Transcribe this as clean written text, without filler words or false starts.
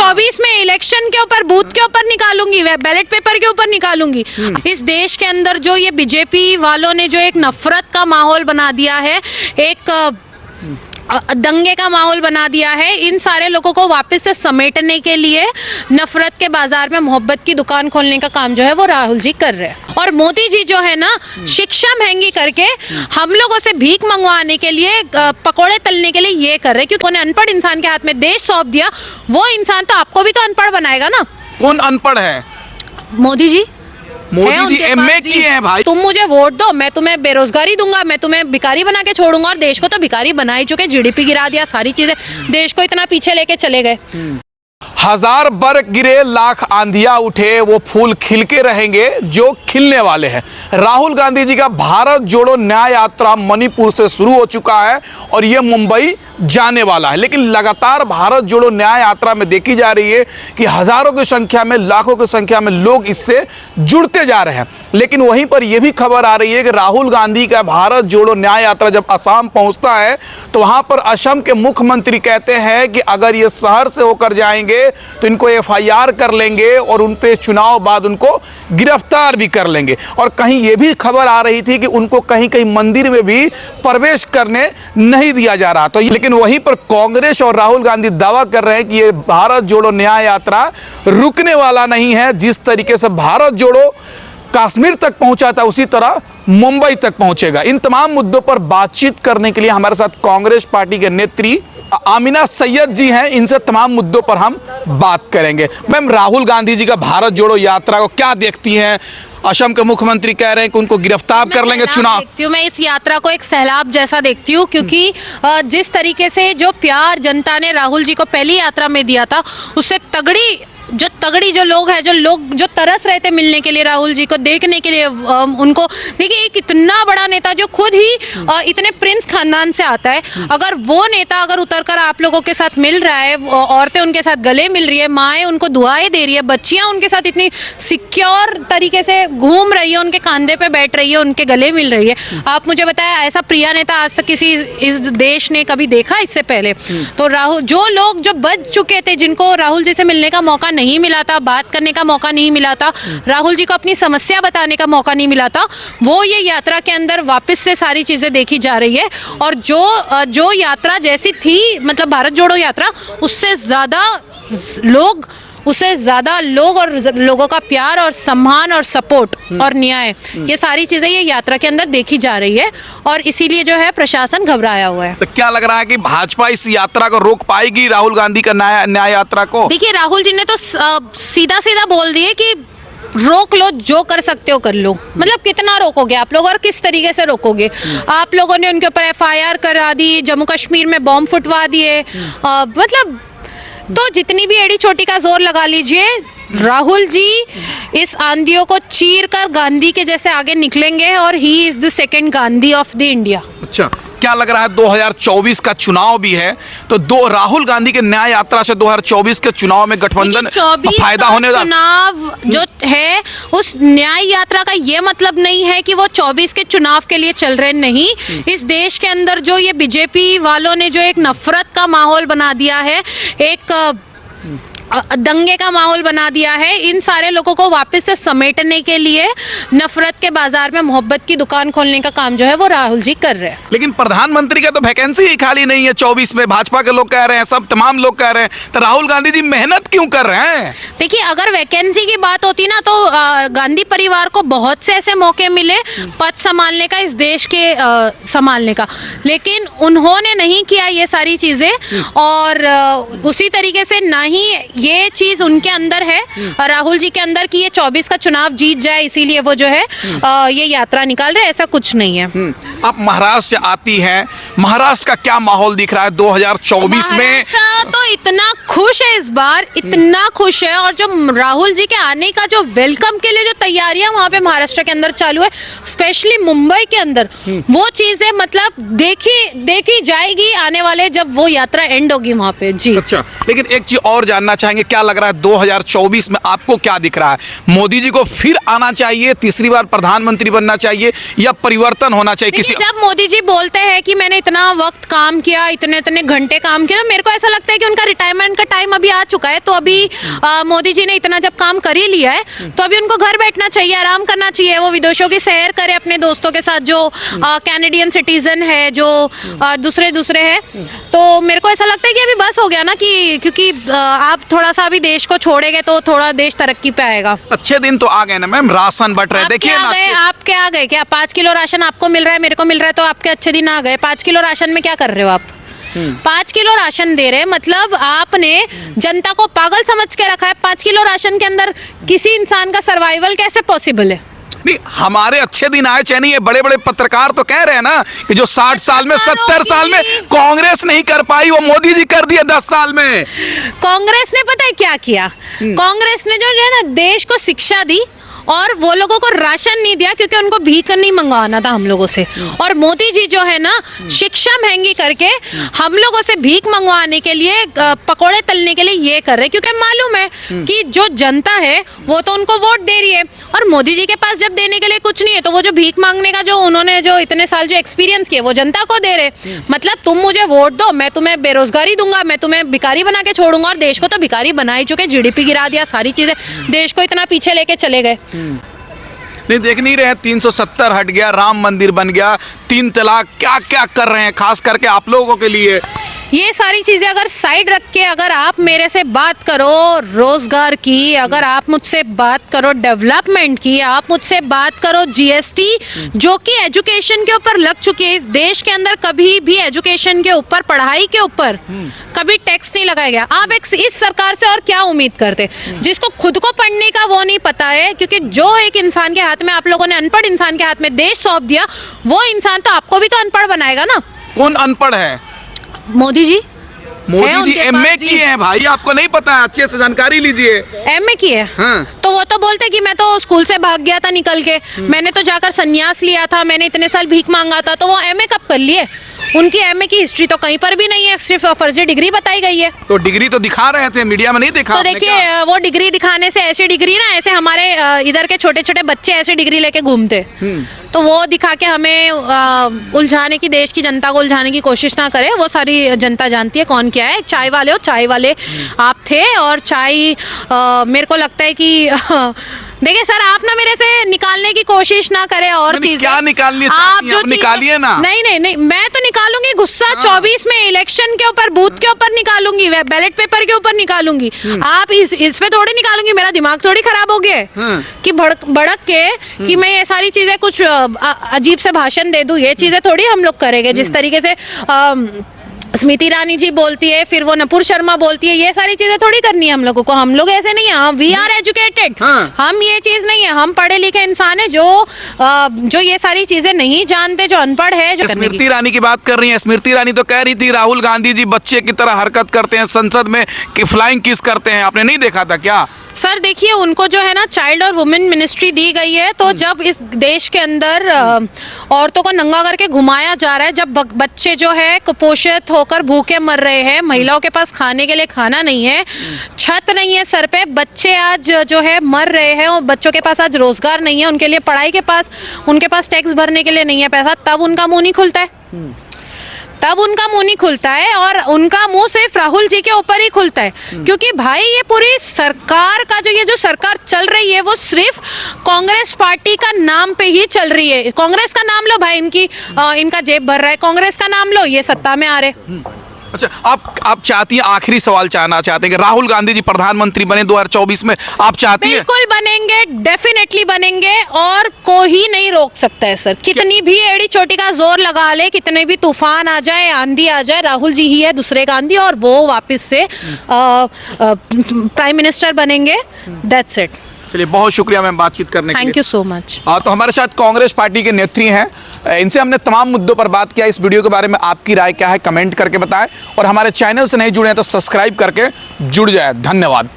2024 में इलेक्शन के ऊपर, बूथ के ऊपर निकालूंगी, बैलेट पेपर के ऊपर निकालूंगी। इस देश के अंदर जो ये बीजेपी वालों ने जो एक नफरत का माहौल बना दिया है, एक दंगे का माहौल बना दिया है, इन सारे लोगों को वापस से समेटने के लिए नफरत के बाजार में मोहब्बत की दुकान खोलने का काम जो है वो राहुल जी कर रहे हैं। और मोदी जी जो है ना, शिक्षा महंगी करके हम लोगों से भीख मंगवाने के लिए, पकोड़े तलने के लिए ये कर रहे हैं, क्योंकि उन्हें अनपढ़ इंसान के हाथ में देश सौंप दिया। वो इंसान तो आपको भी तो अनपढ़ बनाएगा ना। कौन अनपढ़ है? मोदी जी। मोदी जी एमए किए हैं भाई। तुम मुझे वोट दो, मैं तुम्हें बेरोजगारी दूंगा, मैं तुम्हें भिखारी बना के छोड़ूंगा। और देश को तो भिखारी बना ही चुके, जीडीपी गिरा दिया, सारी चीजें, देश को इतना पीछे लेके चले गए। हजार बरख गिरे, लाख आंधियां उठे, वो फूल खिल के रहेंगे जो खिलने वाले हैं। राहुल गांधी जी का भारत जोड़ो न्याय यात्रा मणिपुर से शुरू हो चुका है और ये मुंबई जाने वाला है। लेकिन लगातार भारत जोड़ो न्याय यात्रा में देखी जा रही है कि हजारों की संख्या में, लाखों की संख्या में लोग इससे जुड़ते जा रहे हैं। लेकिन वहीं पर यह भी खबर आ रही है कि राहुल गांधी का भारत जोड़ो न्याय यात्रा जब असम पहुंचता है तो वहां पर असम के मुख्यमंत्री कहते हैं कि अगर ये शहर से होकर जाएंगे तो इनको एफआईआर कर लेंगे और उन पे चुनाव बाद उनको गिरफ्तार भी कर लेंगे। और कहीं ये भी खबर आ रही थी कि उनको कहीं कहीं मंदिर में भी प्रवेश करने नहीं दिया जा रहा। तो लेकिन वहीं पर कांग्रेस और राहुल गांधी दावा कर रहे हैं कि ये भारत जोड़ो न्याय यात्रा रुकने वाला नहीं है। जिस तरीके से भारत जोड़ो कश्मीर तक पहुंचा था, उसी तरह मुंबई तक पहुंचेगा। इन तमाम मुद्दों पर बातचीत करने के लिए हमारे साथ कांग्रेस पार्टी के नेत्री आमिना सैयद जी हैं। इनसे तमाम मुद्दों पर हम बात करेंगे। मैम, राहुल गांधी जी का भारत जोड़ो यात्रा को क्या देखती हैं? असम के मुख्यमंत्री कह रहे हैं कि उनको गिरफ्तार कर लेंगे चुनाव। देखती हूँ मैं इस यात्रा को एक सैलाब जैसा देखती हूँ, क्योंकि जिस तरीके से जो प्यार जनता ने राहुल जी को पहली यात्रा में दिया था, उससे तगड़ी जो लोग हैं, जो तरस रहे थे मिलने के लिए, राहुल जी को देखने के लिए, उनको देखिए, एक इतना बड़ा नेता जो खुद ही इतने प्रिंस खानदान से आता है, अगर वो नेता अगर उतरकर आप लोगों के साथ मिल रहा है, औरतें उनके साथ गले मिल रही है, माएँ उनको दुआएं दे रही है, बच्चियां उनके साथ इतनी सिक्योर तरीके से घूम रही है, उनके कंधे पे बैठ रही है, उनके गले मिल रही है। आप मुझे बताया, ऐसा प्रिय नेता आज तक किसी इस देश ने कभी देखा इससे पहले? तो राहुल, जो लोग जो बच चुके थे, जिनको राहुल जी से मिलने का मौका नहीं मिला था, बात करने का मौका नहीं मिला था, राहुल जी को अपनी समस्या बताने का मौका नहीं मिला था, वो ये यात्रा के अंदर वापस से सारी चीजें देखी जा रही है। और जो यात्रा जैसी थी, मतलब भारत जोड़ो यात्रा, उससे ज्यादा लोग और लोगों का प्यार और सम्मान और सपोर्ट और न्याय, ये सारी चीजें ये यात्रा के अंदर देखी जा रही है। और इसीलिए जो है प्रशासन घबराया हुआ है। तो क्या लग रहा है कि भाजपा इस यात्रा को रोक पाएगी, राहुल गांधी का न्याय यात्रा को? देखिए, राहुल जी ने तो सीधा सीधा बोल दिए कि रोक लो, जो कर सकते हो कर लो। मतलब कितना रोकोगे आप लोग और किस तरीके से रोकोगे? आप लोगों ने उनके ऊपर एफआईआर करा दी, जम्मू कश्मीर में बॉम्ब फुटवा दिए, मतलब तो जितनी भी एड़ी छोटी का जोर लगा लीजिए, राहुल जी इस आंधियों को चीर कर गांधी के जैसे आगे निकलेंगे और he is the second Gandhi of the India. अच्छा, क्या लग रहा है 2024 का चुनाव भी है, तो राहुल गांधी के न्याय यात्रा से 2024 के चुनाव में गठबंधन फायदा होने वाला? चुनाव जो है, उस न्याय यात्रा का ये मतलब नहीं है कि वो 24 के चुनाव के लिए चल रहे, नहीं। इस देश के अंदर जो ये बीजेपी वालों ने जो एक नफरत का माहौल बना दिया है, एक दंगे का माहौल बना दिया है, इन सारे लोगों को वापस से समेटने के लिए नफरत के बाजार में मोहब्बत की दुकान खोलने का काम जो है वो राहुल जी कर रहे हैं। लेकिन प्रधानमंत्री का तो वैकेंसी ही खाली नहीं है 24 में, भाजपा के लोग कह रहे हैं, सब तमाम लोग कह रहे हैं, तो राहुल गांधी जी मेहनत क्यों कर रहे हैं? देखिए, अगर वैकेंसी की बात होती ना तो गांधी परिवार को बहुत से ऐसे मौके मिले पद संभालने का, इस देश के संभालने का, लेकिन उन्होंने नहीं किया ये सारी चीजें। और उसी तरीके से ना ही ये चीज उनके अंदर है, राहुल जी के अंदर, कि ये 24 का चुनाव जीत जाए, इसीलिए वो जो है ये यात्रा निकाल रहे, ऐसा कुछ नहीं है। आप महाराष्ट्र से आती हैं, महाराष्ट्र का क्या माहौल दिख रहा है 2024 में? तो इतना खुश है इस बार, इतना खुश है। और जो राहुल जी के आने का जो वेलकम के लिए जो तैयारियां वहां पे महाराष्ट्र के अंदर चालू है, स्पेशली मुंबई के अंदर, वो चीजें मतलब देखी जाएगी आने वाले जब वो यात्रा एंड होगी वहां पे जी। अच्छा, लेकिन एक चीज और जानना चाहेंगे, क्या लग रहा है 2024 में आपको क्या दिख रहा है? मोदी जी को फिर आना चाहिए, तीसरी बार प्रधानमंत्री बनना चाहिए, या परिवर्तन होना चाहिए किसी? जब मोदी जी बोलते हैं कि मैंने इतना वक्त काम किया, इतने घंटे काम किया, तो मेरे को ऐसा लगता है कि उनका रिटायरमेंट का टाइम अभी आ चुका है, तो अभी मोदी जी ने इतना जब काम कर ही लिया है तो अभी उनको घर बैठना चाहिए, आराम करना चाहिए। वो विदेशों की सैर करे अपने दोस्तों के साथ जो कैनेडियन सिटीजन है, जो दूसरे हैं। तो मेरे को ऐसा लगता है कि अभी बस हो गया ना, कि क्योंकि आप थोड़ा सा अभी देश को छोड़ेंगे तो थोड़ा देश तरक्की पे आएगा। अच्छे दिन तो आ गए ना मैम, राशन बट रहे, देखिए ना। आपके आ गए क्या? 5 किलो राशन आपको मिल रहा है, मेरे को मिल रहा है, तो आपके अच्छे दिन आ गए। 5 किलो राशन में क्या कर रहे हो आप? 5 किलो राशन दे रहे, मतलब आपने जनता को पागल समझ के रखा है। 5 किलो राशन के अंदर किसी इंसान का सर्वाइवल कैसे पॉसिबल है? नहीं, हमारे अच्छे दिन आए चाहे नहीं। ये बड़े बड़े पत्रकार तो कह रहे हैं ना कि जो 60 साल में 70 साल में कांग्रेस नहीं कर पाई, वो मोदी जी कर दिया 10 साल में। कांग्रेस ने पता है क्या किया? कांग्रेस ने जो है ना देश को शिक्षा दी और वो लोगों को राशन नहीं दिया, क्योंकि उनको भीख नहीं मंगवाना था हम लोगों से। और मोदी जी जो है ना शिक्षा महंगी करके हम लोगों से भीख मंगवाने के लिए, पकोड़े तलने के लिए ये कर रहे, क्योंकि मालूम है कि जो जनता है वो तो उनको वोट दे रही है, और मोदी जी के पास जब देने के लिए कुछ नहीं है तो वो जो भीख मांगने का जो उन्होंने जो इतने साल जो एक्सपीरियंस किया वो जनता को दे रहे। मतलब तुम मुझे वोट दो, मैं तुम्हें बेरोजगारी दूंगा, मैं तुम्हें भिखारी बना के छोड़ूंगा। और देश को तो भिखारी बना ही चुके, जीडीपी गिरा दिया, सारी चीजें देश को इतना पीछे लेके चले गए। नहीं, देख नहीं रहे, 370 हट गया, राम मंदिर बन गया, 3 तलाक, क्या क्या कर रहे हैं खास करके आप लोगों के लिए। ये सारी चीजें अगर साइड रख के अगर आप मेरे से बात करो रोजगार की, अगर आप मुझसे बात करो डेवलपमेंट की, आप मुझसे बात करो जीएसटी जो कि एजुकेशन के ऊपर लग चुकी है। इस देश के अंदर कभी भी एजुकेशन के ऊपर, पढ़ाई के ऊपर कभी टैक्स नहीं लगाया गया। आप इस सरकार से और क्या उम्मीद करते, जिसको खुद को पढ़ने का वो नहीं पता है? क्योंकि जो एक इंसान के हाथ में आप लोगों ने, अनपढ़ इंसान के हाथ में देश सौंप दिया, वो इंसान तो आपको भी तो अनपढ़ बनाएगा ना। कौन अनपढ़ है? मोदी जी। मोदी जी एमए किए हैं भाई, आपको नहीं पता है? अच्छे से जानकारी लीजिए। एमए किए? हाँ। तो वो तो बोलते कि मैं तो स्कूल से भाग गया था निकल के, मैंने तो जाकर संन्यास लिया था, मैंने इतने साल भीख मांगा था। तो वो एमए कब कर लिए? उनकी एमए की हिस्ट्री तो कहीं पर भी नहीं है, सिर्फ फर्जी डिग्री बताई गई है। तो डिग्री तो दिखा रहे थे, मीडिया में नहीं दिखा? तो देखिए वो डिग्री दिखाने से, ऐसी डिग्री ना, ऐसे हमारे इधर के छोटे छोटे बच्चे ऐसे डिग्री लेके घूमते, तो वो दिखा के हमें उलझाने की, देश की जनता को उलझाने की कोशिश ना करे। वो सारी जनता जानती है कौन क्या है। चाय वाले हो, चाय वाले आप थे, और चाय मेरे को लगता है कि देखिए सर, आप ना मेरे से निकालने की कोशिश ना करें और चीजें। क्या निकालनी है? आप जो निकालिए ना। नहीं, मैं तो निकालूंगी गुस्सा। 24 में इलेक्शन के ऊपर, बूथ के ऊपर निकालूंगी, बैलेट पेपर के ऊपर निकालूंगी। आप इस पे थोड़ी निकालूंगी। मेरा दिमाग थोड़ी खराब हो गया कि भड़क के कि मैं ये सारी चीजें कुछ अजीब से भाषण दे दूं। ये चीजें थोड़ी हम लोग करेंगे। जिस तरीके से स्मृति ईरानी जी बोलती है, फिर वो नपुर शर्मा बोलती है, ये सारी चीजें थोड़ी करनी है हम लोगों को। हम लोग ऐसे नहीं है, वी आर एजुकेटेड। हम ये चीज नहीं है, हम पढ़े लिखे इंसान है जो ये सारी चीजें नहीं जानते, जो अनपढ़ है। जो स्मृति ईरानी की बात कर रही है, स्मृति ईरानी तो कह रही थी राहुल गांधी जी बच्चे की तरह हरकत करते हैं, संसद में कि फ्लाइंग किस करते हैं। आपने नहीं देखा था क्या? सर देखिए, उनको जो है ना चाइल्ड और वुमेन मिनिस्ट्री दी गई है, तो जब इस देश के अंदर औरतों को नंगा करके घुमाया जा रहा है, जब बच्चे जो है कुपोषित होकर भूखे मर रहे हैं, महिलाओं के पास खाने के लिए खाना नहीं है, छत नहीं है सर पे, बच्चे आज जो है मर रहे हैं, और बच्चों के पास आज रोजगार नहीं है, उनके लिए पढ़ाई के पास, उनके पास टैक्स भरने के लिए नहीं है पैसा, तब उनका मुंह नहीं खुलता है। तब उनका मुंह नहीं खुलता है, और उनका मुंह सिर्फ राहुल जी के ऊपर ही खुलता है। क्योंकि भाई ये पूरी सरकार का जो सरकार चल रही है, वो सिर्फ कांग्रेस पार्टी का नाम पे ही चल रही है। कांग्रेस का नाम लो भाई, इनका जेब भर रहा है, कांग्रेस का नाम लो, ये सत्ता में आ रहे। अच्छा, आप चाहती हैं, आखिरी सवाल जानना चाहते हैं कि राहुल गांधी जी प्रधानमंत्री बने 2024 में, आप चाहती हैं? बिल्कुल बनेंगे, डेफिनेटली बनेंगे, और कोई नहीं रोक सकता है सर। कितनी भी एड़ी चोटी का जोर लगा ले, कितने भी तूफान आ जाए, आंधी आ जाए, राहुल जी ही है दूसरे का आंधी, और वो वापस से प्राइम मिनिस्टर बनेंगे। That's it. चलिए, बहुत शुक्रिया मैम बातचीत करने के लिए। Thank you so much. तो हमारे साथ कांग्रेस पार्टी के नेत्री हैं, इनसे हमने तमाम मुद्दों पर बात किया। इस वीडियो के बारे में आपकी राय क्या है, कमेंट करके बताएं, और हमारे चैनल से नहीं जुड़े हैं तो सब्सक्राइब करके जुड़ जाए। धन्यवाद।